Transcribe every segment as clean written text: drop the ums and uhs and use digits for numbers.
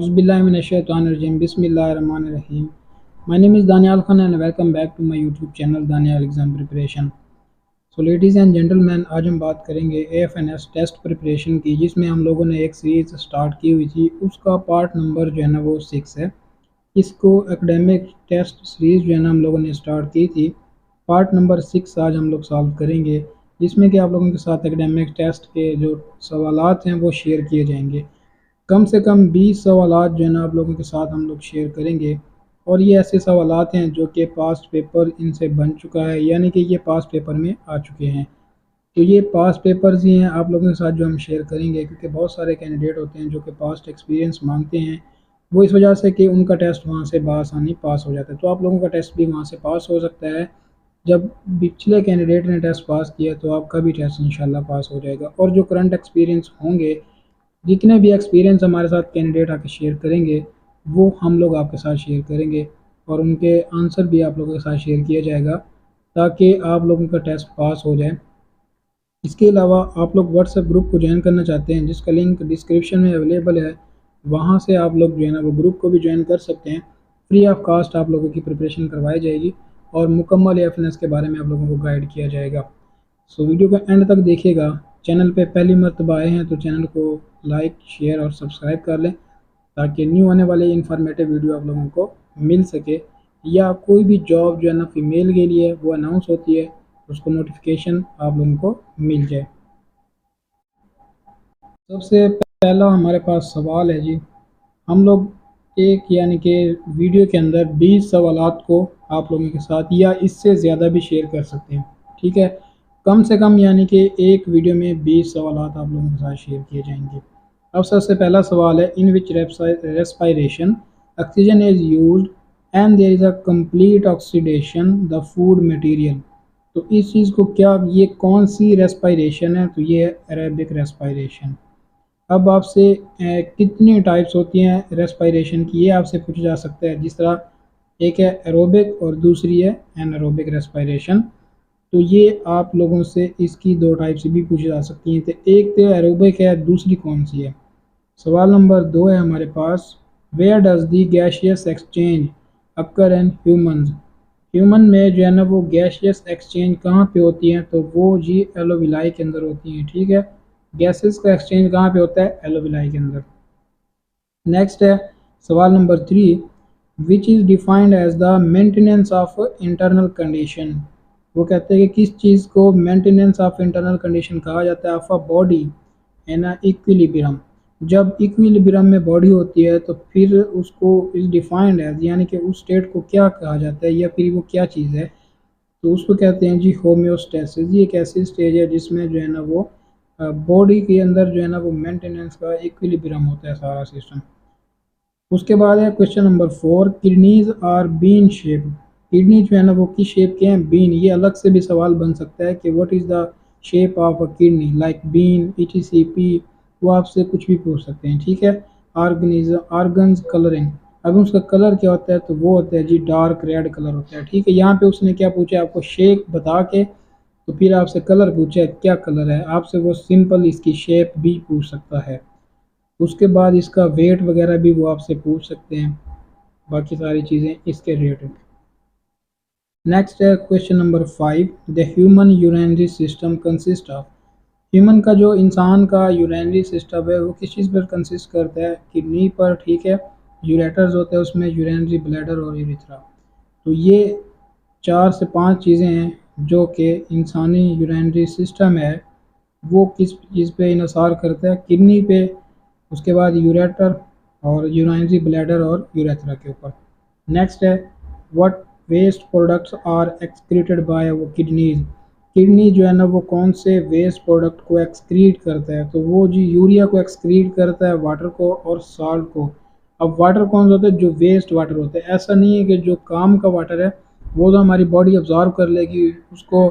Auzubillahiminash-shaytanir-rajim. Bismillahir-rahmanir-rahim. My name is Daniel Khan and welcome back to my YouTube channel Daniel Exam Preparation. So ladies and gentlemen, आज हम बात करेंगे AFNS test preparation की, जिसमें हम लोगों ने एक सीरीज़ स्टार्ट की हुई थी। उसका पार्ट नंबर जो है ना वो 6 है। इसको एकेडमिक टेस्ट सीरीज़ जो है ना हम लोगों ने स्टार्ट की थी। पार्ट नंबर 6 आज हम लोग सॉल्व करेंगे, जिसमें कि आप लोगों के साथ एकेडमिक टेस्ट के जो सवालात हैं वो शेयर किए जाएंगे। कम से कम 20 सवालात जो है ना आप लोगों के साथ हम लोग शेयर करेंगे, और ये ऐसे सवालात हैं जो कि पास्ट पेपर इनसे बन चुका है, यानी कि ये पास्ट पेपर में आ चुके हैं। तो ये पास्ट पेपर्स ही हैं आप लोगों के साथ जो हम शेयर करेंगे, क्योंकि बहुत सारे कैंडिडेट होते हैं जो कि पास्ट एक्सपीरियंस मांगते हैं, वो इस वजह से कि उनका टेस्ट वहाँ से बआसानी पास हो जाता है। तो आप लोगों का टेस्ट भी वहाँ से पास हो सकता है। जब पिछले कैंडिडेट ने टेस्ट पास किया तो आपका भी टेस्ट इंशाल्लाह पास हो जाएगा। और जो करंट एक्सपीरियंस होंगे, जितने भी एक्सपीरियंस हमारे साथ कैंडिडेट आके शेयर करेंगे, वो हम लोग आपके साथ शेयर करेंगे, और उनके आंसर भी आप लोगों के साथ शेयर किया जाएगा, ताकि आप लोगों का टेस्ट पास हो जाए। इसके अलावा आप लोग व्हाट्सएप ग्रुप को ज्वाइन करना चाहते हैं, जिसका लिंक डिस्क्रिप्शन में अवेलेबल है, वहाँ से आप लोग जो है ना वो ग्रुप को भी ज्वाइन कर सकते हैं। फ्री ऑफ कास्ट आप लोगों की प्रिपरेशन करवाई जाएगी और मुकम्मल एफएनएस के बारे में आप लोगों को गाइड किया जाएगा। सो वीडियो को एंड तक देखिएगा। चैनल पे पहली मर्तबा आए हैं तो चैनल को लाइक, शेयर और सब्सक्राइब कर लें, ताकि न्यू आने वाले इन्फॉर्मेटिव वीडियो आप लोगों को मिल सके, या कोई भी जॉब जो है ना फीमेल के लिए वो अनाउंस होती है, उसको नोटिफिकेशन आप लोगों को मिल जाए। सबसे पहला हमारे पास सवाल है जी। हम लोग एक यानी कि वीडियो के अंदर 20 सवालात को आप लोगों के साथ या इससे ज़्यादा भी शेयर कर सकते हैं, ठीक है। कम से कम यानी कि एक वीडियो में 20 सवालात आप लोगों के साथ शेयर किए जाएंगे। अब सबसे पहला सवाल है, in which respiration oxygen is used and there is a complete oxidation the food material. तो इस चीज़ को क्या, ये कौन सी रेस्पायरेशन है? तो ये है अरेबिक रेस्पायरेशन। अब आपसे कितनी टाइप्स होती हैं रेस्पायरेशन की, ये आपसे पूछा जा सकता है। जिस तरह एक है एरोबिक और दूसरी है एनारोबिक रेस्पायरेशन। तो ये आप लोगों से इसकी 2 टाइप से भी पूछी जा सकती हैं। तो एक तो एरोबिक है, दूसरी कौन सी है? सवाल नंबर 2 है हमारे पास, where does the gaseous exchange occur in humans. Human में जो है ना वो गैशियस एक्सचेंज कहाँ पे होती है? तो वो जी एलोविलाई के अंदर होती हैं, ठीक है। गैसेस का एक्सचेंज कहाँ पे होता है? एलोविलाई के अंदर। नेक्स्ट है सवाल number 3, which is defined as the maintenance of internal condition. वो कहते हैं कि किस चीज़ को मेंटेनेंस ऑफ इंटरनल कंडीशन कहा जाता है? Of a body in equilibrium. जब इक्विलिब्रियम में बॉडी होती है तो फिर उसको इज डिफाइंड एज, यानी कि उस स्टेट को क्या कहा जाता है, या फिर वो क्या चीज़ है? तो उसको कहते हैं जी होम्योस्टेसिस। ये एक ऐसी स्टेज है जिसमें जो है ना वो बॉडी के अंदर जो है ना वो मेंटेनेंस का इक्विलिब्रियम होता है सारा सिस्टम। उसके बाद है question number 4, kidneys are bean shape. Kidney जो है ना वो किस शेप के हैं? बीन। ये अलग से भी सवाल बन सकता है कि what is the shape of a kidney, like bean, ETCP, वो आपसे कुछ भी पूछ सकते हैं, ठीक है। आर्गन्स कलरिंग, अब उसका कलर क्या होता है? तो वो होता है जी डार्क रेड कलर होता है, ठीक है। यहाँ पे उसने क्या पूछा आपको? शेप बता के, तो फिर आपसे कलर पूछा है, क्या कलर है? आपसे वो सिंपल इसकी शेप भी पूछ सकता है। उसके बाद इसका वेट वगैरह भी वो आपसे पूछ सकते हैं, बाकी सारी चीज़ें इसके रिलेटेड। नेक्स्ट है question number 5, the human urinary system consist of. Human का जो इंसान का यूरिनरी सिस्टम है वो किस चीज़ पर कंसिस्ट करता है? किडनी पर, ठीक है। यूरेटर्स होते हैं उसमें, यूरिनरी ब्लैडर और यूरिथ्रा। तो ये 4 से 5 चीज़ें हैं जो कि इंसानी यूरिनरी सिस्टम है वो किस चीज़ पे इन्हिसार करता है? किडनी पे, उसके बाद यूरेटर और यूरिनरी ब्लैडर और यूरेथ्रा के ऊपर। नेक्स्ट है, what waste products are excreted by वो किडनीज। किडनी जो है ना वो कौन से वेस्ट प्रोडक्ट को एक्सक्रीट करता है? तो वो जी यूरिया को एक्सक्रीट करता है, वाटर को और साल्ट को। अब वाटर कौन सा होता है? जो वेस्ट वाटर होता है। ऐसा नहीं है कि जो काम का वाटर है वो तो हमारी बॉडी अब्जॉर्व कर लेगी, उसको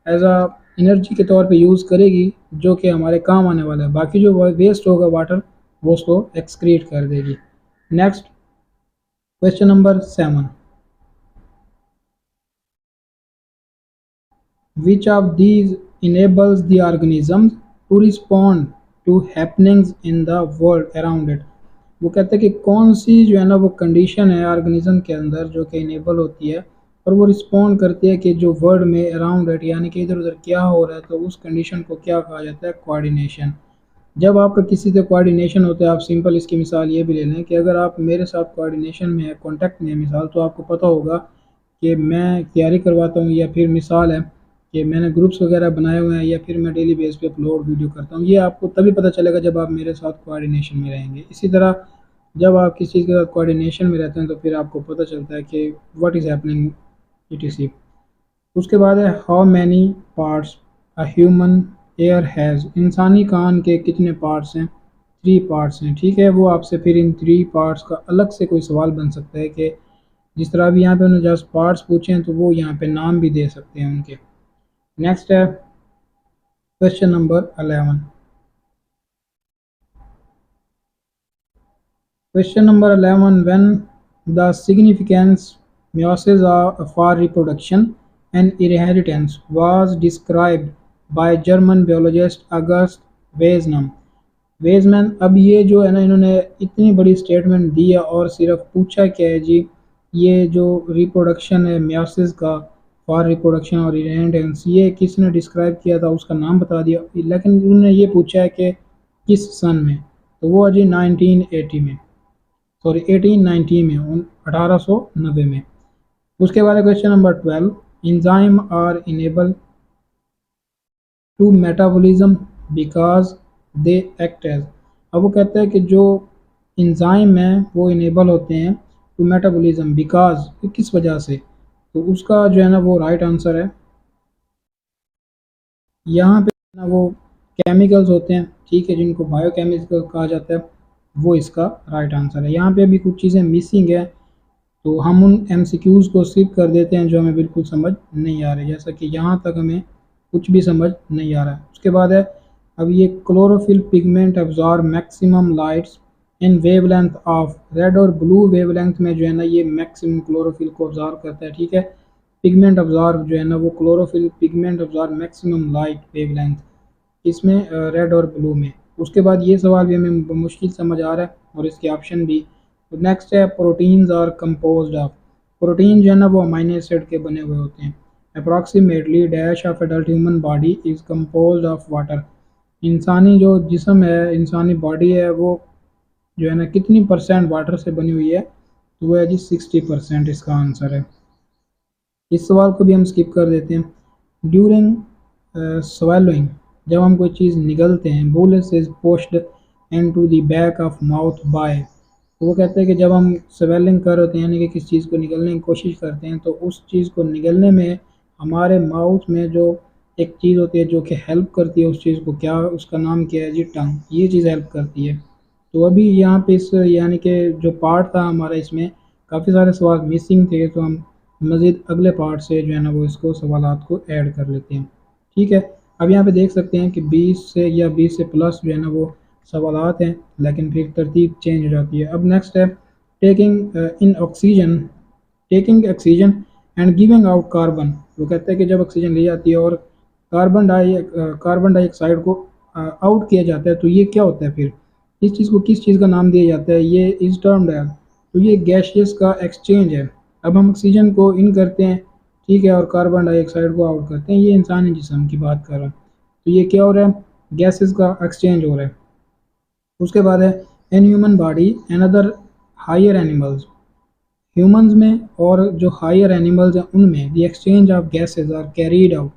एज अ एनर्जी के तौर पे यूज़ करेगी, जो कि हमारे काम आने वाला है। बाकी जो वेस्ट होगा वाटर वो उसको एक्सक्रीट कर देगी। Next question number 7, which of these enables the organism to respond to happenings in the world around it। वो कहते हैं कि कौन सी जो है ना वो कंडीशन है ऑर्गेनिज्म के अंदर जो कि इनेबल होती है और वो रिस्पॉन्ड करती है कि जो वर्ड में अराउंड इट यानी कि इधर उधर क्या हो रहा है, तो उस कंडीशन को क्या कहा जाता है, कोऑर्डिनेशन। जब आपका किसी से कोऑर्डिनेशन होता है, आप सिंपल इसकी मिसाल ये भी ले लें कि अगर आप मेरे साथ कोऑर्डिनेशन में है, कांटेक्ट में है मिसाल, तो आपको पता होगा कि मैं तैयारी करवाता हूँ, या फिर मिसाल है कि मैंने ग्रुप्स वगैरह बनाए हुए हैं, या फिर मैं डेली बेस पे अपलोड वीडियो करता हूँ। ये आपको तभी पता चलेगा जब आप मेरे साथ कोऑर्डिनेशन में रहेंगे। इसी तरह जब आप किसी चीज़ के साथ कोऑर्डिनेशन में रहते हैं तो फिर आपको पता चलता है कि व्हाट इज़ हैपनिंग etc। उसके बाद है how many parts a human air has, इंसानी कान के कितने पार्ट्स हैं, 3 पार्ट्स हैं। ठीक है, वो आपसे फिर इन 3 पार्ट्स का अलग से कोई सवाल बन सकता है कि जिस तरह अभी यहाँ पे उन्होंने जस्ट पार्ट्स पूछे हैं तो वो यहाँ पे नाम भी दे सकते हैं उनके। नेक्स्ट है question number 11। Question number 11. When the significance meiosis for reproduction and inheritance was described by German biologist August Weismann। वेजमैन, अब ये जो है ना इन्होंने इतनी बड़ी स्टेटमेंट दी है और सिर्फ पूछा क्या है जी, ये जो रिप्रोडक्शन है मियोसिस का, फॉर रिप्रोडक्शन और इनहेरिटेंस, ये किसने डिस्क्राइब किया था उसका नाम बता दिया, लेकिन उन्होंने ये पूछा है कि किस सन में, तो वो है जी 1980 में, सॉरी 1890 में, 1890 में। उसके बाद question number 12। Enzyme are enable to metabolism because they act as. अब वो कहता है कि जो इंजाइम है वो इनेबल होते हैं टू मेटाबॉलिज्म बिकॉज, किस वजह से, तो उसका जो है ना वो राइट आंसर है यहाँ पे ना वो केमिकल्स होते हैं, ठीक है, जिनको बायोकेमिकल कहा जाता है, वो इसका राइट आंसर है। यहाँ पे अभी कुछ चीज़ें मिसिंग है तो हम उन एमसीक्यूज़ को स्किप कर देते हैं जो हमें बिल्कुल समझ नहीं आ रहे, जैसा कि यहाँ तक हमें कुछ भी समझ नहीं आ रहा है। उसके बाद है अब ये chlorophyll pigment absorb maximum lights in wavelength of red और ब्लू वेवलेंथ में जो है ना ये मैक्सिमम क्लोरोफिल को अब्जॉर्ब करता है। ठीक है, पिगमेंट अब्जॉर्ब जो है ना वो chlorophyll pigment absorb maximum light wavelength, इसमें रेड और ब्लू में। उसके बाद ये सवाल भी हमें मुश्किल समझ आ रहा है और इसके ऑप्शन भी। तो नेक्स्ट है proteins are composed of, protein जो है ना वो अमाइनो एसिड के बने हुए होते हैं। Approximately dash of adult human body is composed of water, इंसानी जो जिस्म है, इंसानी बॉडी है, वो जो है ना कितनी परसेंट वाटर से बनी हुई है, तो वो है जी 60% इसका आंसर है। इस सवाल को भी हम स्किप कर देते हैं। ड्यूरिंग swallowing, जब हम कोई चीज़ निगलते हैं, bolus is pushed into the back of mouth by, तो वो कहते हैं कि जब हम स्वेलिंग कर होते हैं यानी कि किसी चीज़ को निगलने की कोशिश करते हैं तो उस चीज़ को निगलने में हमारे माउथ में जो एक चीज़ होती है जो कि हेल्प करती है उस चीज़ को, क्या उसका नाम क्या है जी, टंग, ये चीज़ हेल्प करती है। तो अभी यहाँ पे इस यानी कि जो पार्ट था हमारा इसमें काफ़ी सारे सवाल मिसिंग थे, तो हम मज़ीद अगले पार्ट से जो है ना वो इसको सवालात को ऐड कर लेते हैं। ठीक है, अब यहाँ पे देख सकते हैं कि 20 से या 20 से प्लस जो है ना वो सवालात हैं, लेकिन फिर तरतीब चेंज हो जाती है। अब नेक्स्ट है taking in oxygen, taking oxygen and giving out carbon. वो कहते हैं कि जब ऑक्सीजन ली जाती है और कार्बन डाइऑक्साइड को आउट किया जाता है तो ये क्या होता है, फिर इस चीज़ को किस चीज़ का नाम दिया जाता है, ये इज टर्म्ड है, तो ये गैसेस का एक्सचेंज है। अब हम ऑक्सीजन को इन करते हैं, ठीक है, और कार्बन डाइऑक्साइड को आउट करते हैं, ये इंसानी जिस्म की बात कर रहा हूँ, तो ये क्या हो रहा है, गैसेस का एक्सचेंज हो रहा है। उसके बाद है in human body and other higher animals, humans में और जो हायर एनिमल्स हैं उनमें the exchange of gases are carried out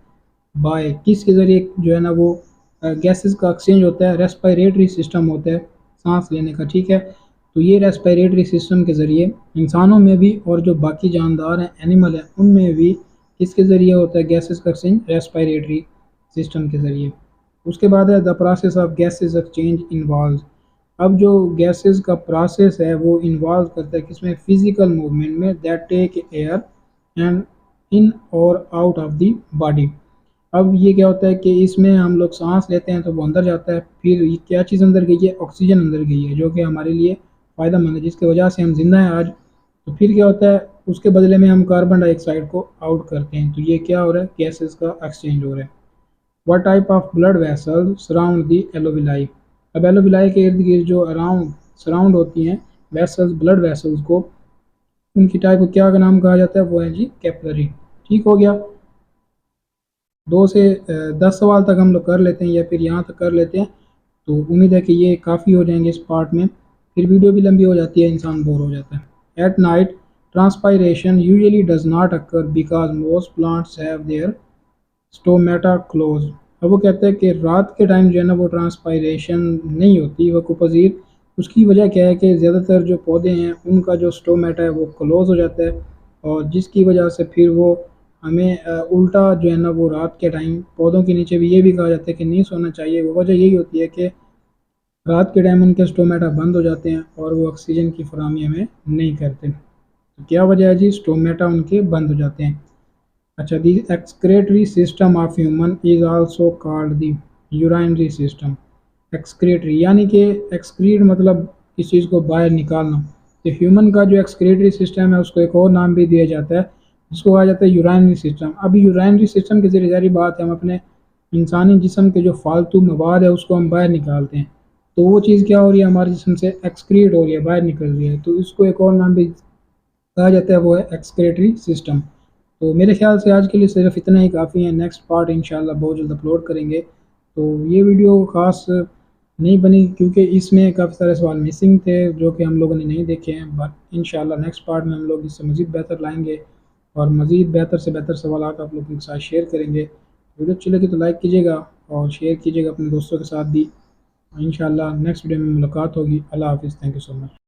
by, किसके ज़रिए जो है ना वो गैसेस का एक्सचेंज होता है, रेस्पिरेटरी सिस्टम होता है सांस लेने का। ठीक है, तो ये रेस्पिरेटरी सिस्टम के ज़रिए इंसानों में भी और जो बाकी जानदार हैं, एनिमल हैं, उनमें भी किसके ज़रिए होता है गैसेस का एक्सचेंज, रेस्पिरेटरी सिस्टम के ज़रिए। उसके बाद है the process of gases exchange involve, अब जो गैसेस का प्रोसेस है वो इन्वॉल्व करता है किसमें, फिजिकल मूवमेंट में, that take air and in और आउट ऑफ द बॉडी। अब ये क्या होता है कि इसमें हम लोग सांस लेते हैं तो वो अंदर जाता है, फिर ये क्या चीज़ अंदर गई है, ऑक्सीजन अंदर गई है जो कि हमारे लिए फ़ायदेमंद है, जिसकी वजह से हम जिंदा हैं आज। तो फिर क्या होता है, उसके बदले में हम कार्बन डाइऑक्साइड को आउट करते हैं, तो ये क्या हो रहा है, गैसेस का एक्सचेंज हो रहा है। What type of blood vessels surround the alveoli, अब एलोविलाई के इर्द गिर्द जो अराउंड सराउंड होती हैं वेसल्स, ब्लड वेसल्स को, उनकी टाइप को क्या नाम कहा जाता है, वो है जी कैपिलरी। ठीक हो गया। 2 से 10 सवाल तक हम लोग कर लेते हैं या फिर यहाँ तक कर लेते हैं, तो उम्मीद है कि ये काफ़ी हो जाएंगे इस पार्ट में, फिर वीडियो भी लंबी हो जाती है, इंसान बोर हो जाता है। At night transpiration usually does not occur because most plants have their stomata close. अब वो कहते हैं कि रात के टाइम जो है ना वो ट्रांसपायरेशन नहीं होती वकूपज़ीर। उसकी वजह क्या है कि ज़्यादातर जो पौधे हैं उनका जो स्टोमेटा है वो क्लोज हो जाता है, और जिसकी वजह से फिर वो हमें उल्टा जो है ना वो रात के टाइम पौधों के नीचे भी ये भी कहा जाता है कि नहीं सोना चाहिए। वो वजह यही होती है कि रात के टाइम उनके स्टोमेटा बंद हो जाते हैं और वो ऑक्सीजन की फराहमी हमें नहीं करते। तो क्या वजह है जी, स्टोमेटा उनके बंद हो जाते हैं। अच्छा, the excretory system of human is also called the urinary system. Excretory यानी कि एक्सक्रीट मतलब किसी चीज़ को बाहर निकालना, तो ह्यूमन का जो एक्सक्रेटरी सिस्टम है उसको एक और नाम भी दिया जाता है जिसको कहा जाता है यूराइनरी सिस्टम। अभी यूराइनरी सिस्टम के जरिए जारी बात है हम अपने इंसानी जिस्म के जो फालतू मवाद है उसको हम बाहर निकालते हैं, तो वो चीज़ क्या हो रही है, हमारे जिस्म से एक्सक्रीट हो रही है, बाहर निकल रही है, तो इसको एक और नाम भी कहा जाता है, वो है एक्सक्रेटरी सिस्टम। तो मेरे ख्याल से आज के लिए सिर्फ इतना ही काफ़ी है। नेक्स्ट पार्ट इंशाल्लाह बहुत जल्द अपलोड करेंगे। तो ये वीडियो ख़ास नहीं बनी क्योंकि इसमें काफ़ी सारे सवाल मिसिंग थे जो कि हम लोगों ने नहीं देखे हैं, बट इंशाल्लाह नेक्स्ट पार्ट में हम लोग इससे मज़ीद बेहतर लाएंगे और मज़ीद बेहतर से बेहतर सवाल आप लोगों के साथ शेयर करेंगे। वीडियो अच्छी लगी तो लाइक कीजिएगा और शेयर कीजिएगा अपने दोस्तों के साथ भी। इंशाल्लाह नेक्स्ट वीडियो में मुलाकात होगी। अल्लाह हाफ़िज़। Thank you so much.